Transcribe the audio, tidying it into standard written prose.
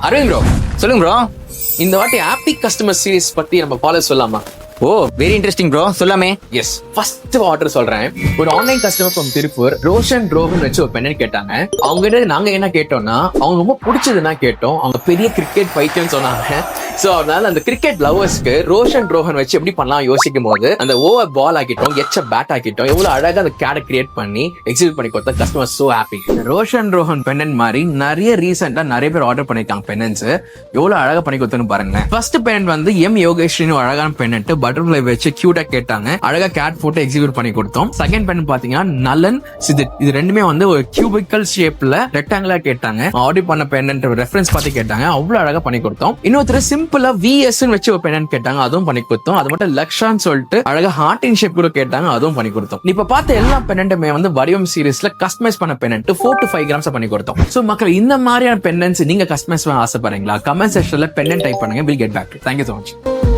Aravind bro, சொல்லுங்க bro. இந்த வாட்டி ஹாப்பி கஸ்டமர் சீரிஸ் பத்தி நம்ம ஃபாலோ சொல்லலாமா? ஓ வெரி இன்ட்ரெஸ்டிங் ப்ரோ, சொல்லாமே. எஸ், ஃபர்ஸ்ட் ஆர்டர் சொல்றேன். ஒரு online customer from Tiruppur Roshan Rohan வச்சு ஒரு பெண்ணை கேட்டாங்க. அவங்க கிட்ட நாங்க என்ன கேட்டோம்னா, அவங்க ரொம்ப பிடிச்சதுன்னா கேட்டோம். அவங்க பெரிய கிரிக்கெட் பைத்தியம்னு சொன்னாங்க. சோ அதனால அந்த கிரிக்கெட் லவர்ஸ்க்கு ரோஷன் ரோஹன் வச்சு எப்படி பண்ணலாம் யோசிக்கும் போது அந்த ஓவர் பால் ஆக்கிட்டோம், எச்ச பேட் ஆக்கிட்டோம். எவ்வளவு அழகா அந்த கேட கிரியேட் பண்ணி எக்ஸிக்யூட் பண்ணி கொடுத்தா customer so happy. Roshan Rohan பெண்ணன் மாதிரி ரீசெண்டா நிறைய பேர் ஆர்டர் பண்ணிருக்காங்க பெண்ணன்ஸ். எவ்வளவு அழகா பண்ணி கொடுத்தோன்னு பாருங்க. ஃபர்ஸ்ட் பெண்ணன் வந்து எம் யோகேஸ்வரின்னு அழகான பெண்ணன்ட்டு பட்டர்ஃபிளை வச்சு கியூட்டா கேட்டாங்க. அழகா கேட் போட்டு எக்ஸிக்யூட் பண்ணி கொடுத்தோம். செகண்ட் பெண் பாத்தீங்கன்னா நலன் சிதித். இது ரெண்டுமே வந்து ஒரு கியூபிக்கல் ஷேப்ல ரெக்டாங்குலர் கேட்டாங்க. ஆர்டர் பண்ண பெண்ணன்ட் ரெஃபரன்ஸ் பார்த்து கேட்டாங்க. அவ்வளவு அழகா பண்ணி கொடுத்தோம். இன்னொருத்தர் சிம்பிளா VS வச்சு ஒரு பெண்ணன் கேட்டாங்க. அதுவும் பண்ணி கொடுத்தோம். அது மட்டும் லக்ஷான்னு சொல்லிட்டு அழகா ஹார்ட் இன் ஷேப் கூட கேட்டாங்க. அதுவும் பண்ணி கொடுத்தோம். இப்ப பார்த்த எல்லா பெண்ணன்ட்டுமே வந்து வடிவம் சீரிஸ்ல கஸ்டமைஸ் பண்ண பெண்ணன்ட் 4 to 5 கிராம்ஸ் பண்ணி கொடுத்தோம். சோ மக்கள், இந்த மாதிரியான பெண்ணன்ஸ் நீங்க கஸ்டமைஸ் பண்ண ஆசைப்படுறீங்களா? கமெண்ட் செக்ஷன்ல பெண்ணன் டைப் பண்ணுங்க. Will get back. Thank you so much.